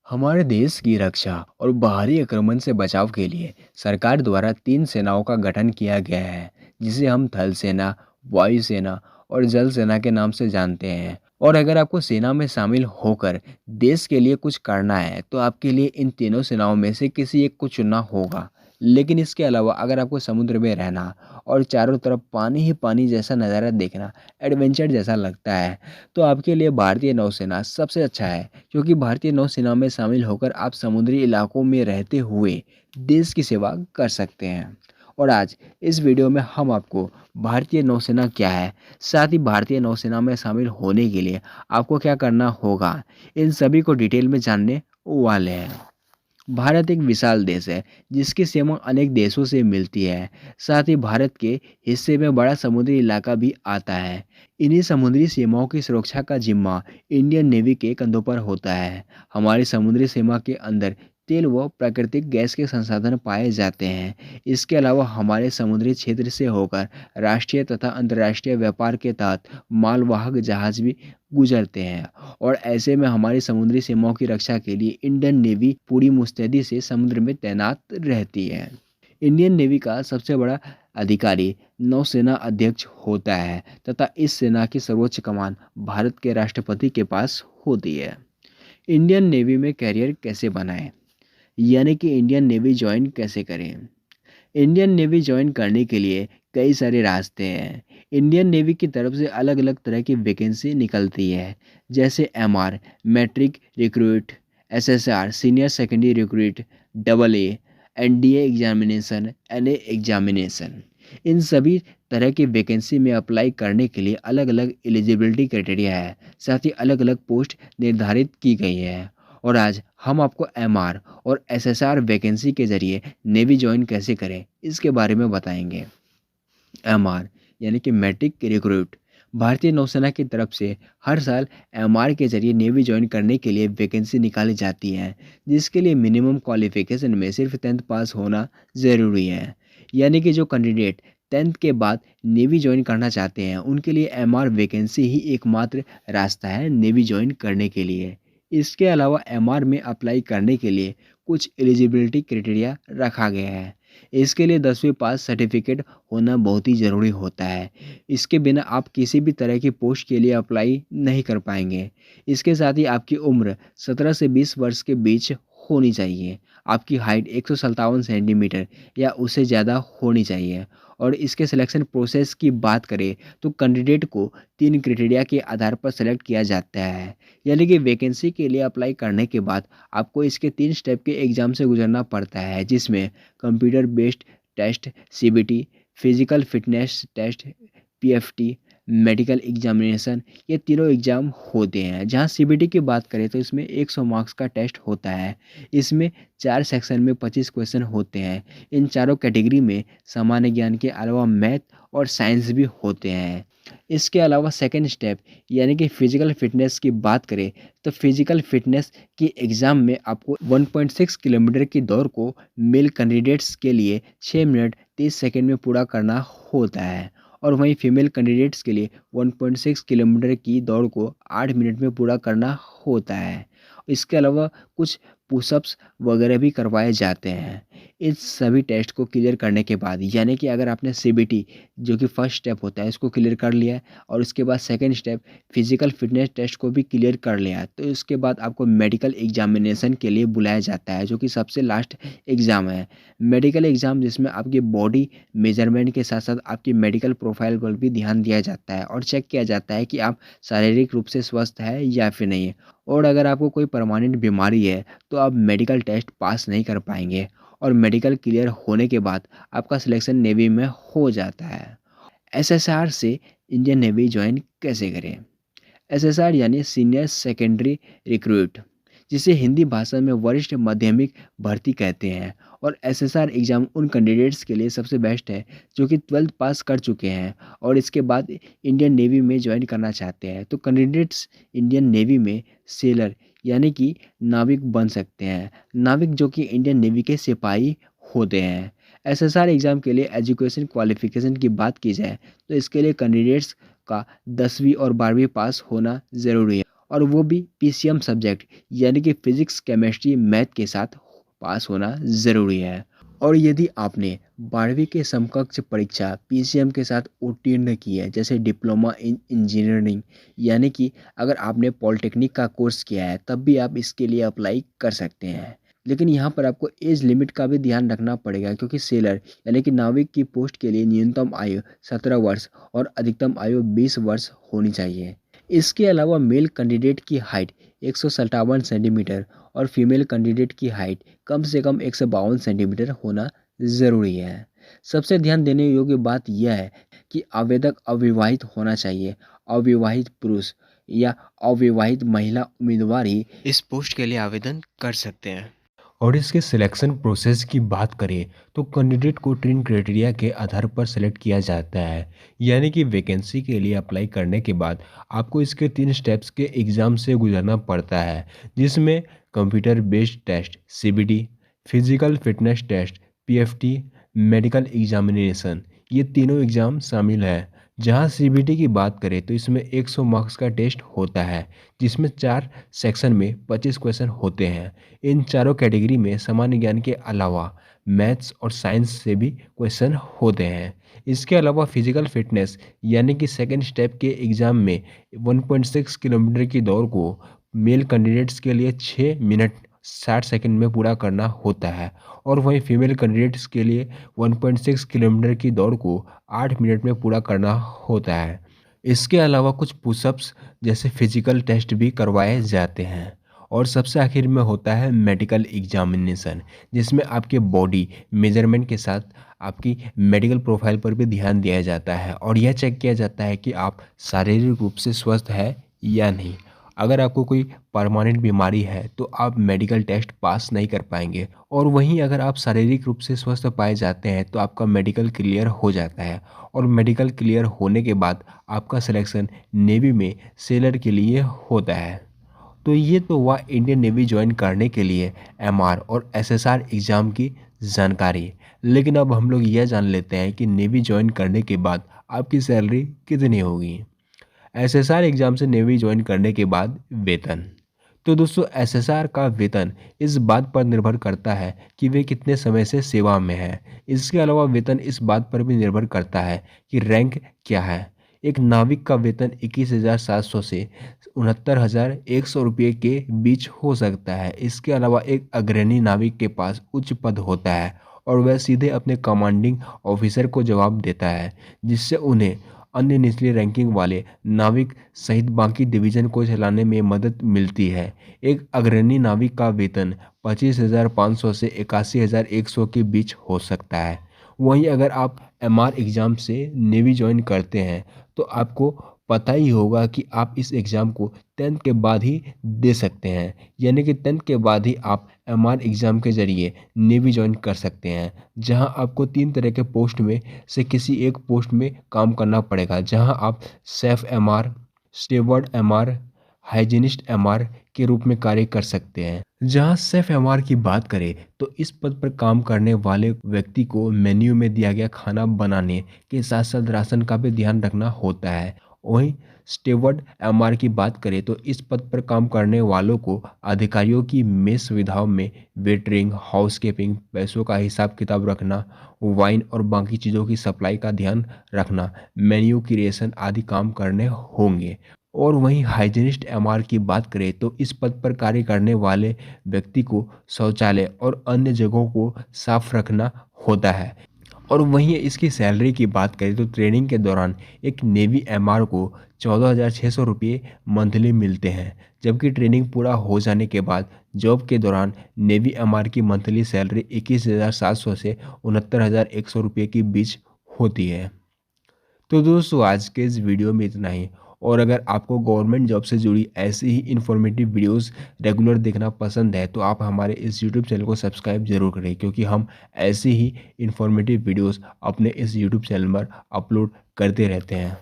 हमारे देश की रक्षा और बाहरी आक्रमण से बचाव के लिए सरकार द्वारा 3 सेनाओं का गठन किया गया है, जिसे हम थल सेना, वायु सेना और जल सेना के नाम से जानते हैं। और अगर आपको सेना में शामिल होकर देश के लिए कुछ करना है, तो आपके लिए इन तीनों सेनाओं में से किसी एक को चुनना होगा। लेकिन इसके अलावा अगर आपको समुद्र में रहना और चारों तरफ पानी ही पानी जैसा नज़ारा देखना एडवेंचर जैसा लगता है, तो आपके लिए भारतीय नौसेना सबसे अच्छा है। क्योंकि भारतीय नौसेना में शामिल होकर आप समुद्री इलाकों में रहते हुए देश की सेवा कर सकते हैं। और आज इस वीडियो में हम आपको भारतीय नौसेना क्या है, साथ ही भारतीय नौसेना में शामिल होने के लिए आपको क्या करना होगा, इन सभी को डिटेल में जानने वाले हैं। भारत एक विशाल देश है जिसकी सीमा अनेक देशों से मिलती है। साथ ही भारत के हिस्से में बड़ा समुद्री इलाका भी आता है। इन्हीं समुद्री सीमाओं की सुरक्षा का जिम्मा इंडियन नेवी के कंधों पर होता है। हमारी समुद्री सीमा के अंदर तेल व प्राकृतिक गैस के संसाधन पाए जाते हैं। इसके अलावा हमारे समुद्री क्षेत्र से होकर राष्ट्रीय तथा अंतर्राष्ट्रीय व्यापार के तहत मालवाहक जहाज भी गुजरते हैं। और ऐसे में हमारी समुद्री सीमाओं की रक्षा के लिए इंडियन नेवी पूरी मुस्तैदी से समुद्र में तैनात रहती है। इंडियन नेवी का सबसे बड़ा अधिकारी नौसेना अध्यक्ष होता है तथा इस सेना की सर्वोच्च कमान भारत के राष्ट्रपति के पास होती है। इंडियन नेवी में करियर कैसे बनाएं, यानी कि इंडियन नेवी ज्वाइन कैसे करें। इंडियन नेवी ज्वाइन करने के लिए कई सारे रास्ते हैं। इंडियन नेवी की तरफ से अलग अलग तरह की वैकेंसी निकलती है, जैसे MR matric recruit, SSR senior secondary recruit, double A, NDA examination, NA examination. इन सभी तरह की वैकेंसी में अप्लाई करने के लिए अलग अलग एलिजिबिलिटी क्राइटेरिया है, साथ ही अलग अलग पोस्ट निर्धारित की गई है। और आज हम आपको एमआर और एसएसआर वैकेंसी के जरिए नेवी ज्वाइन कैसे करें, इसके बारे में बताएंगे। एमआर यानी कि मैट्रिक रिक्रूट भारतीय नौसेना की तरफ से हर साल एमआर के जरिए नेवी ज्वाइन करने के लिए वैकेंसी निकाली जाती है, जिसके लिए मिनिमम क्वालिफिकेशन में सिर्फ 10th पास होना ज़रूरी है। यानी कि जो कैंडिडेट 10th के बाद नेवी ज्वाइन करना चाहते हैं, उनके लिए एमआर वैकेंसी ही एकमात्र रास्ता है नेवी ज्वाइन करने के लिए। इसके अलावा एमआर में अप्लाई करने के लिए कुछ एलिजिबिलिटी क्राइटेरिया रखा गया है। इसके लिए 10वीं पास सर्टिफिकेट होना बहुत ही ज़रूरी होता है। इसके बिना आप किसी भी तरह की पोस्ट के लिए अप्लाई नहीं कर पाएंगे। इसके साथ ही आपकी उम्र 17 से 20 वर्ष के बीच होनी चाहिए। आपकी हाइट 157 सेंटीमीटर या उससे ज़्यादा होनी चाहिए। और इसके सिलेक्शन प्रोसेस की बात करें तो कैंडिडेट को 3 क्राइटेरिया के आधार पर सेलेक्ट किया जाता है। यानी कि वैकेंसी के लिए अप्लाई करने के बाद आपको इसके 3 स्टेप के एग्ज़ाम से गुजरना पड़ता है, जिसमें computer based test CBT, physical fitness test PFT, medical examination, ये तीनों एग्ज़ाम होते हैं। जहां सीबीटी की बात करें तो इसमें 100 मार्क्स का टेस्ट होता है। इसमें 4 सेक्शन में 25 क्वेश्चन होते हैं। इन चारों कैटेगरी में सामान्य ज्ञान के अलावा मैथ और साइंस भी होते हैं। इसके अलावा सेकेंड स्टेप यानी कि फिजिकल फिटनेस की बात करें तो फिजिकल फिटनेस की एग्ज़ाम में आपको 1.6 किलोमीटर की दौड़ को मेल कैंडिडेट्स के लिए 6 मिनट 30 सेकंड में पूरा करना होता है, और वहीं फीमेल कैंडिडेट्स के लिए 1.6 किलोमीटर की दौड़ को 8 मिनट में पूरा करना होता है। इसके अलावा कुछ पुशअप्स वगैरह भी करवाए जाते हैं। इस सभी टेस्ट को क्लियर करने के बाद, यानी कि अगर आपने सीबीटी जो कि फर्स्ट स्टेप होता है इसको क्लियर कर लिया है, और उसके बाद second step physical fitness test को भी क्लियर कर लिया है, तो इसके बाद आपको मेडिकल एग्जामिनेशन के लिए बुलाया जाता है, जो कि सबसे लास्ट एग्ज़ाम है। मेडिकल एग्ज़ाम जिसमें आपकी बॉडी मेजरमेंट के साथ साथ आपकी मेडिकल प्रोफाइल पर भी ध्यान दिया जाता है और चेक किया जाता है कि आप शारीरिक रूप से स्वस्थ है या फिर नहीं है। और अगर आपको कोई परमानेंट बीमारी है तो आप मेडिकल टेस्ट पास नहीं कर पाएंगे, और मेडिकल क्लियर होने के बाद आपका सिलेक्शन नेवी में हो जाता है। एसएसआर से इंडियन नेवी ज्वाइन कैसे करें। एसएसआर यानी सीनियर सेकेंडरी रिक्रूट, जिसे हिंदी भाषा में वरिष्ठ माध्यमिक भर्ती कहते हैं। और एसएसआर एग्ज़ाम उन कैंडिडेट्स के लिए सबसे बेस्ट है जो कि 12th पास कर चुके हैं और इसके बाद इंडियन नेवी में ज्वाइन करना चाहते हैं। तो कैंडिडेट्स इंडियन नेवी में सेलर यानी कि नाविक बन सकते हैं। नाविक जो कि इंडियन नेवी के सिपाही होते हैं। एसएसआर एग्ज़ाम के लिए एजुकेशन क्वालिफिकेशन की बात की जाए तो इसके लिए कैंडिडेट्स का 10वीं और 12वीं पास होना ज़रूरी है। और वो भी पीसीएम सब्जेक्ट यानी कि फिजिक्स, केमिस्ट्री, मैथ के साथ पास होना ज़रूरी है। और यदि आपने 12वीं के समकक्ष परीक्षा पीसीएम के साथ उत्तीर्ण की है, जैसे डिप्लोमा इन इंजीनियरिंग, यानी कि अगर आपने पॉलिटेक्निक का कोर्स किया है तब भी आप इसके लिए अप्लाई कर सकते हैं। लेकिन यहाँ पर आपको एज लिमिट का भी ध्यान रखना पड़ेगा, क्योंकि सेलर यानी कि नाविक की पोस्ट के लिए न्यूनतम आयु 17 वर्ष और अधिकतम आयु 20 वर्ष होनी चाहिए। इसके अलावा मेल कैंडिडेट की हाइट 157 सेंटीमीटर और फीमेल कैंडिडेट की हाइट कम से कम 152 सेंटीमीटर होना ज़रूरी है। सबसे ध्यान देने योग्य बात यह है कि आवेदक अविवाहित होना चाहिए। अविवाहित पुरुष या अविवाहित महिला उम्मीदवार ही इस पोस्ट के लिए आवेदन कर सकते हैं। और इसके सिलेक्शन प्रोसेस की बात करें तो कैंडिडेट को 3 क्राइटेरिया के आधार पर सेलेक्ट किया जाता है। यानी कि वैकेंसी के लिए अप्लाई करने के बाद आपको इसके 3 स्टेप्स के एग्ज़ाम से गुजरना पड़ता है, जिसमें computer based test CBT, physical fitness test PFT, medical examination, ये तीनों एग्ज़ाम शामिल हैं। जहां सीबीटी की बात करें तो इसमें 100 मार्क्स का टेस्ट होता है, जिसमें 4 सेक्शन में 25 क्वेश्चन होते हैं। इन चारों कैटेगरी में सामान्य ज्ञान के अलावा मैथ्स और साइंस से भी क्वेश्चन होते हैं। इसके अलावा फिजिकल फिटनेस यानी कि सेकंड स्टेप के एग्ज़ाम में 1.6 किलोमीटर की दौड़ को मेल कैंडिडेट्स के लिए 6 मिनट 60 सेकंड में पूरा करना होता है, और वहीं फीमेल कैंडिडेट्स के लिए 1.6 किलोमीटर की दौड़ को 8 मिनट में पूरा करना होता है। इसके अलावा कुछ पुशअप्स जैसे फिजिकल टेस्ट भी करवाए जाते हैं। और सबसे आखिर में होता है मेडिकल एग्जामिनेशन, जिसमें आपके बॉडी मेजरमेंट के साथ आपकी मेडिकल प्रोफाइल पर भी ध्यान दिया जाता है और यह चेक किया जाता है कि आप शारीरिक रूप से स्वस्थ है या नहीं। अगर आपको कोई परमानेंट बीमारी है तो आप मेडिकल टेस्ट पास नहीं कर पाएंगे, और वहीं अगर आप शारीरिक रूप से स्वस्थ पाए जाते हैं तो आपका मेडिकल क्लियर हो जाता है, और मेडिकल क्लियर होने के बाद आपका सिलेक्शन नेवी में सेलर के लिए होता है। तो ये तो हुआ इंडियन नेवी ज्वाइन करने के लिए एमआर और एसएसआर एग्ज़ाम की जानकारी। लेकिन अब हम लोग यह जान लेते हैं कि नेवी ज्वाइन करने के बाद आपकी सैलरी कितनी होगी। एसएसआर एग्ज़ाम से नेवी ज्वाइन करने के बाद वेतन। तो दोस्तों, एसएसआर का वेतन इस बात पर निर्भर करता है कि वे कितने समय से सेवा में हैं। इसके अलावा वेतन इस बात पर भी निर्भर करता है कि रैंक क्या है। एक नाविक का वेतन 21,700 से 69,100 रुपये के बीच हो सकता है। इसके अलावा एक अग्रणी नाविक के पास उच्च पद होता है और वह सीधे अपने कमांडिंग ऑफिसर को जवाब देता है, जिससे उन्हें अन्य निचली रैंकिंग वाले नाविक सहित बाकी डिवीज़न को चलाने में मदद मिलती है। एक अग्रणी नाविक का वेतन 25,500 से 81,100 के बीच हो सकता है। वहीं अगर आप एमआर एग्ज़ाम से नेवी ज्वाइन करते हैं तो आपको पता ही होगा कि आप इस एग्ज़ाम को 10th के बाद ही दे सकते हैं, यानी कि 10th के बाद ही आप एमआर एग्ज़ाम के ज़रिए नेवी ज्वाइन कर सकते हैं, जहां आपको 3 तरह के पोस्ट में से किसी एक पोस्ट में काम करना पड़ेगा, जहां आप safe MR, steward MR, hygienist MR के रूप में कार्य कर सकते हैं। जहां सेफ एमआर की बात करें तो इस पद पर काम करने वाले व्यक्ति को मेन्यू में दिया गया खाना बनाने के साथ साथ राशन का भी ध्यान रखना होता है। वहीं स्टेवर्ड एमआर की बात करें तो इस पद पर काम करने वालों को अधिकारियों की मेस सुविधाओं में वेटरिंग, हाउसकीपिंग, पैसों का हिसाब किताब रखना, वाइन और बाकी चीज़ों की सप्लाई का ध्यान रखना, मेन्यू क्रिएशन आदि काम करने होंगे। और वहीं हाइजीनिस्ट एमआर की बात करें तो इस पद पर कार्य करने वाले व्यक्ति को शौचालय और अन्य जगहों को साफ रखना होता है। और वहीं इसकी सैलरी की बात करें तो ट्रेनिंग के दौरान एक नेवी एमआर को 14,600 रुपये मंथली मिलते हैं, जबकि ट्रेनिंग पूरा हो जाने के बाद जॉब के दौरान नेवी एमआर की मंथली सैलरी 21,700 से 69,100 रुपये के बीच होती है। तो दोस्तों, आज के इस वीडियो में इतना ही। और अगर आपको गवर्नमेंट जॉब से जुड़ी ऐसी ही इन्फॉर्मेटिव वीडियोस रेगुलर देखना पसंद है तो आप हमारे इस यूट्यूब चैनल को सब्सक्राइब जरूर करें, क्योंकि हम ऐसी ही इन्फॉर्मेटिव वीडियोस अपने इस यूट्यूब चैनल पर अपलोड करते रहते हैं।